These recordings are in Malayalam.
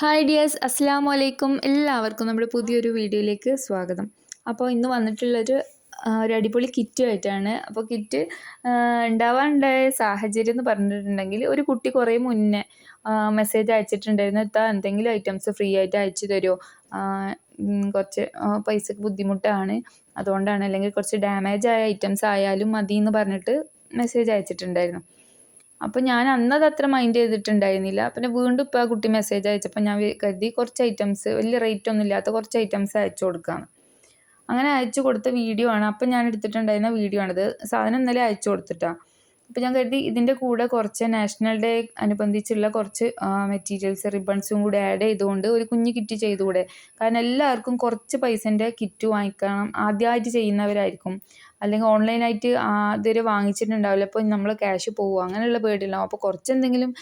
ഹായ് ഡിയേഴ്സ്, അസ്സലാമു അലൈക്കും. എല്ലാവർക്കും നമ്മുടെ പുതിയൊരു വീഡിയോയിലേക്ക് സ്വാഗതം. അപ്പോൾ ഇന്ന് വന്നിട്ടുള്ളൊരു ഒരു അടിപൊളി കിറ്റുമായിട്ടാണ്. അപ്പോൾ കിറ്റ് ഉണ്ടാവാനുണ്ടായ സാഹചര്യം എന്ന് പറഞ്ഞിട്ടുണ്ടെങ്കിൽ, ഒരു കുട്ടി കുറേ മുന്നേ മെസ്സേജ് അയച്ചിട്ടുണ്ടായിരുന്നു, ഇത്താ എന്തെങ്കിലും ഐറ്റംസ് ഫ്രീ ആയിട്ട് അയച്ചു തരുമോ, കുറച്ച് പൈസക്ക് ബുദ്ധിമുട്ടാണ്, അതുകൊണ്ടാണ്, അല്ലെങ്കിൽ കുറച്ച് ഡാമേജ് ആയ ഐറ്റംസ് ആയാലും മതി എന്ന് പറഞ്ഞിട്ട് മെസ്സേജ് അയച്ചിട്ടുണ്ടായിരുന്നു. അപ്പോൾ ഞാൻ അന്നത് അത്ര മൈൻഡ് ചെയ്തിട്ടുണ്ടായിരുന്നില്ല. പിന്നെ വീണ്ടും ഇപ്പോൾ ആ കുട്ടി മെസ്സേജ് അയച്ചപ്പോൾ ഞാൻ കരുതി കുറച്ച് ഐറ്റംസ്, വലിയ റേറ്റ് ഒന്നും ഇല്ലാത്ത കുറച്ച് ഐറ്റംസ് അയച്ചു കൊടുക്കാമെന്ന്. അങ്ങനെ അയച്ചു കൊടുത്ത വീഡിയോ ആണ്. അപ്പം ഞാൻ എടുത്തിട്ടുണ്ടായിരുന്ന വീഡിയോ ആണിത്. സാധനം ഇന്നലെ അയച്ചു കൊടുത്തിട്ടാണ്. അപ്പോൾ ഞാൻ കരുതി ഇതിൻ്റെ കൂടെ കുറച്ച് നാഷണൽ ഡേ അനുബന്ധിച്ചുള്ള കുറച്ച് മെറ്റീരിയൽസ്, റിബൺസും കൂടെ ആഡ് ചെയ്തുകൊണ്ട് ഒരു കുഞ്ഞ് കിറ്റ് ചെയ്തുകൂടെ. കാരണം എല്ലാവർക്കും കുറച്ച് പൈസൻ്റെ കിറ്റ് വാങ്ങിക്കണം, ആദ്യമായിട്ട് ചെയ്യുന്നവരായിരിക്കും, അല്ലെങ്കിൽ ഓൺലൈനായിട്ട് ഇതുവരെ വാങ്ങിച്ചിട്ടുണ്ടാവില്ല, അപ്പോൾ നമ്മൾ ക്യാഷ് പോകുക അങ്ങനെയുള്ള പേടിയുണ്ടാവും. അപ്പോൾ കുറച്ചെന്തെങ്കിലും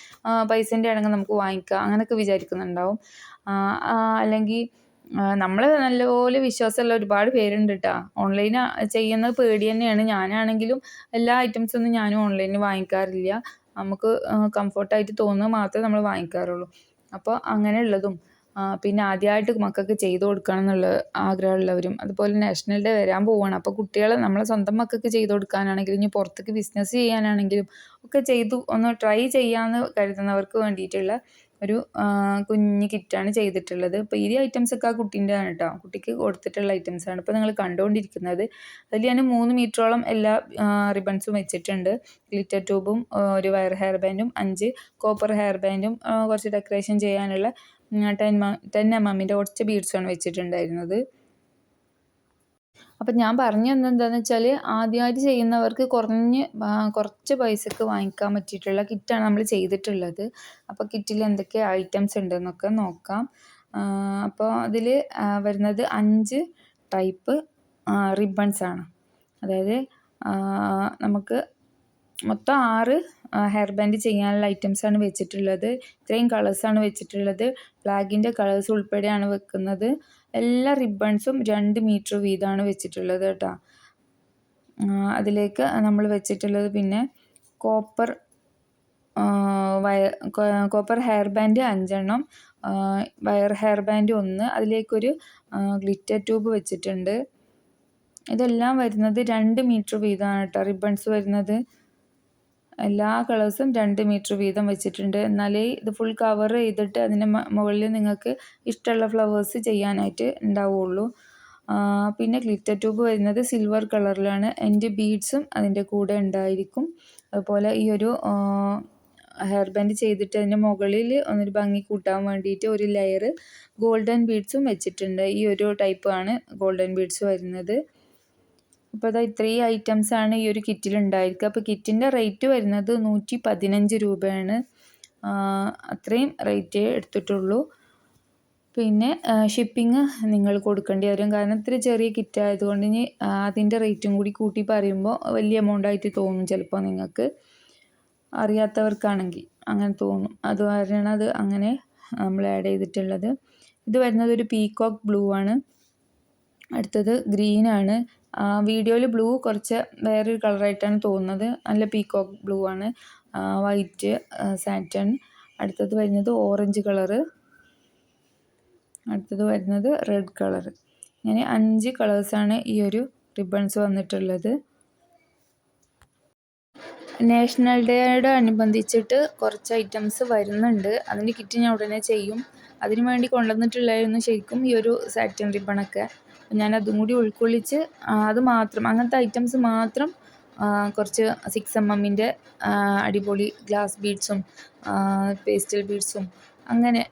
പൈസൻ്റെ ആണെങ്കിൽ നമുക്ക് വാങ്ങിക്കാം അങ്ങനെയൊക്കെ വിചാരിക്കുന്നുണ്ടാവും. അല്ലെങ്കിൽ നമ്മൾ നല്ലപോലെ വിശ്വാസമുള്ള ഒരുപാട് പേരുണ്ട് കേട്ടോ. ഓൺലൈൻ ചെയ്യുന്നത് പേടി തന്നെയാണ്. ഞാനാണെങ്കിലും എല്ലാ ഐറ്റംസൊന്നും ഞാനും ഓൺലൈനിൽ വാങ്ങിക്കാറില്ല. നമുക്ക് കംഫർട്ടായിട്ട് തോന്നുന്നത് മാത്രമേ നമ്മൾ വാങ്ങിക്കാറുള്ളൂ. അപ്പോൾ അങ്ങനെയുള്ളതും പിന്നെ ആദ്യമായിട്ട് മക്കൾക്ക് ചെയ്ത് കൊടുക്കണം എന്നുള്ള ആഗ്രഹമുള്ളവരും, അതുപോലെ നാഷണൽ ഡേ വരാൻ പോവുകയാണ്. അപ്പോൾ കുട്ടികളെ നമ്മളെ സ്വന്തം മക്കൾക്ക് ചെയ്ത് കൊടുക്കാനാണെങ്കിലും ഇനി പുറത്തേക്ക് ബിസിനസ് ചെയ്യാനാണെങ്കിലും ഒക്കെ ഒന്ന് ട്രൈ ചെയ്യാമെന്ന് കരുതുന്നവർക്ക് വേണ്ടിയിട്ടുള്ള ഒരു കുഞ്ഞ് കിറ്റാണ് ചെയ്തിട്ടുള്ളത്. അപ്പോൾ ഈ ഐറ്റംസൊക്കെ ആ കുട്ടീൻ്റെ ആണ് കേട്ടോ, കുട്ടിക്ക് കൊടുത്തിട്ടുള്ള ഐറ്റംസാണ് ഇപ്പോൾ നിങ്ങൾ കണ്ടുകൊണ്ടിരിക്കുന്നത്. അതിൽ ഞാൻ 3 മീറ്ററോളം എല്ലാ റിബൺസും വെച്ചിട്ടുണ്ട്. ഗ്ലിറ്റർ ട്യൂബും ഒരു വയർ ഹെയർ ബാൻഡും 5 കോപ്പർ ഹെയർ ബാൻഡും കുറച്ച് ഡെക്കറേഷൻ ചെയ്യാനുള്ള 10 mm കുറച്ച് ബീഡ്സാണ് വെച്ചിട്ടുണ്ടായിരുന്നത്. അപ്പം ഞാൻ പറഞ്ഞു തന്നെന്താണെന്ന് വെച്ചാൽ, ആദ്യമായിട്ട് ചെയ്യുന്നവർക്ക് കുറച്ച് പൈസക്ക് വാങ്ങിക്കാൻ പറ്റിയിട്ടുള്ള കിറ്റാണ് നമ്മൾ ചെയ്തിട്ടുള്ളത്. അപ്പോൾ കിറ്റിൽ എന്തൊക്കെ ഐറ്റംസ് ഉണ്ടെന്നൊക്കെ നോക്കാം. അപ്പോൾ അതിൽ വരുന്നത് 5 ടൈപ്പ് റിബൺസാണ്. അതായത് നമുക്ക് മൊത്തം 6 ഹെയർ ബാൻഡ് ചെയ്യാനുള്ള ഐറ്റംസാണ് വെച്ചിട്ടുള്ളത്. ഇത്രയും കളേഴ്സാണ് വെച്ചിട്ടുള്ളത്. ഫ്ലാഗിൻ്റെ കളേഴ്സ് ഉൾപ്പെടെയാണ് വെക്കുന്നത്. എല്ലാ റിബൺസും 2 മീറ്റർ വീതമാണ് വെച്ചിട്ടുള്ളത് കേട്ടോ. അതിലേക്ക് നമ്മൾ വെച്ചിട്ടുള്ളത് പിന്നെ കോപ്പർ ഹെയർ ബാൻഡ് 5 എണ്ണം, വയർ ഹെയർ ബാൻഡ് 1, അതിലേക്കൊരു ഗ്ലിറ്റർ ട്യൂബ് വെച്ചിട്ടുണ്ട്. ഇതെല്ലാം വരുന്നത് 2 മീറ്റർ വീതമാണ് കേട്ടോ റിബൺസ് വരുന്നത്. എല്ലാ കളേഴ്സും 2 മീറ്റർ വീതം വെച്ചിട്ടുണ്ട്. എന്നാലേ ഇത് ഫുൾ കവർ ചെയ്തിട്ട് അതിൻ്റെ മുകളിൽ നിങ്ങൾക്ക് ഇഷ്ടമുള്ള ഫ്ലവേഴ്സ് ചെയ്യാനായിട്ട് ഉണ്ടാവുള്ളൂ. പിന്നെ ഗ്ലിറ്റർ ട്യൂബ് വരുന്നത് സിൽവർ കളറിലാണ്. എൻ്റെ ബീഡ്സും അതിൻ്റെ കൂടെ ഉണ്ടായിരിക്കും. അതുപോലെ ഈ ഒരു ഹെയർ ബാൻഡ് ചെയ്തിട്ട് അതിൻ്റെ മുകളിൽ ഒന്നൊരു ഭംഗി കൂട്ടാൻ വേണ്ടിയിട്ട് ഒരു ലെയർ ഗോൾഡൻ ബീഡ്സും വെച്ചിട്ടുണ്ട്. ഈ ഒരു ടൈപ്പാണ് ഗോൾഡൻ ബീഡ്സ് വരുന്നത്. അപ്പോൾ അതാ ഇത്രയും ഐറ്റംസാണ് ഈ ഒരു കിറ്റിൽ ഉണ്ടായിരിക്കുക. അപ്പോൾ കിറ്റിൻ്റെ റേറ്റ് വരുന്നത് 115 രൂപയാണ്. അത്രയും റേറ്റേ എടുത്തിട്ടുള്ളൂ. പിന്നെ ഷിപ്പിംഗ് നിങ്ങൾ കൊടുക്കേണ്ടി വരും. കാരണം ഇത്ര ചെറിയ കിറ്റ് ആയതുകൊണ്ട് ഇനി അതിൻ്റെ റേറ്റും കൂടി കൂട്ടി പറയുമ്പോൾ വലിയ എമൗണ്ടായിട്ട് തോന്നും ചിലപ്പോൾ, നിങ്ങൾക്ക് അറിയാത്തവർക്കാണെങ്കിൽ അങ്ങനെ തോന്നും. അത് കാരണമാണ് അത് അങ്ങനെ നമ്മൾ ആഡ് ചെയ്തിട്ടുള്ളത്. ഇത് വരുന്നത് ഒരു പീകോക്ക് ബ്ലൂ ആണ്. അടുത്തത് ഗ്രീനാണ്. വീഡിയോയിൽ ബ്ലൂ കുറച്ച് വേറൊരു കളറായിട്ടാണ് തോന്നുന്നത്. നല്ല പീകോക്ക് ബ്ലൂ ആണ്. White Saturn. അടുത്തത് വരുന്നത് ഓറഞ്ച് കളറ്. അടുത്തത് വരുന്നത് റെഡ് കളറ്. ഇങ്ങനെ 5 കളേഴ്സാണ് ഈ ഒരു റിബൺസ് വന്നിട്ടുള്ളത്. നാഷണൽ ഡേയോട് അനുബന്ധിച്ചിട്ട് കുറച്ച് ഐറ്റംസ് വരുന്നുണ്ട്. അതിൻ്റെ കിറ്റ് ഞാൻ ഉടനെ ചെയ്യും. അതിനു വേണ്ടി കൊണ്ടുവന്നിട്ടുള്ളതായിരുന്നു ശരിക്കും ഈ ഒരു സാറ്റിൻ റിബണൊക്കെ. ഞാൻ അതും കൂടി ഉൾക്കൊള്ളിച്ച് അത് മാത്രം, അങ്ങനത്തെ ഐറ്റംസ് മാത്രം കുറച്ച് 6 mm അടിപൊളി ഗ്ലാസ് ബീഡ്സും പേസ്റ്റൽ ബീഡ്സും അങ്ങനെ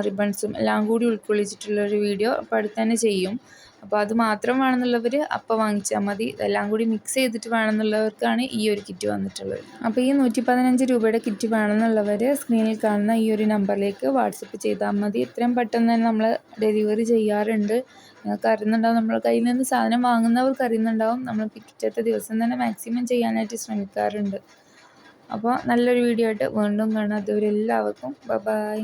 റിബൺസും എല്ലാം കൂടി ഉൾക്കൊള്ളിച്ചിട്ടുള്ളൊരു വീഡിയോ അപ്പോൾ അടുത്ത് തന്നെ ചെയ്യും. അപ്പോൾ അത് മാത്രം വേണമെന്നുള്ളവർ അപ്പോൾ വാങ്ങിച്ചാൽ മതി. ഇതെല്ലാം കൂടി മിക്സ് ചെയ്തിട്ട് വേണമെന്നുള്ളവർക്കാണ് ഈ ഒരു കിറ്റ് വന്നിട്ടുള്ളത്. അപ്പോൾ ഈ 115 രൂപയുടെ കിറ്റ് വേണമെന്നുള്ളവർ സ്ക്രീനിൽ കാണുന്ന ഈ ഒരു നമ്പറിലേക്ക് വാട്സപ്പ് ചെയ്താൽ മതി. ഇത്രയും പെട്ടെന്ന് തന്നെ നമ്മൾ ഡെലിവറി ചെയ്യാറുണ്ട്. നിങ്ങൾക്ക് അറിയുന്നുണ്ടാവും, നമ്മൾ കയ്യിൽ നിന്ന് സാധനം വാങ്ങുന്നവർക്ക് അറിയുന്നുണ്ടാവും, നമ്മൾ പിറ്റത്തെ ദിവസം തന്നെ മാക്സിമം ചെയ്യാനായിട്ട് ശ്രമിക്കാറുണ്ട്. അപ്പോൾ നല്ലൊരു വീഡിയോ ആയിട്ട് വീണ്ടും കാണാം. അതുവരെ എല്ലാവർക്കും ബൈ.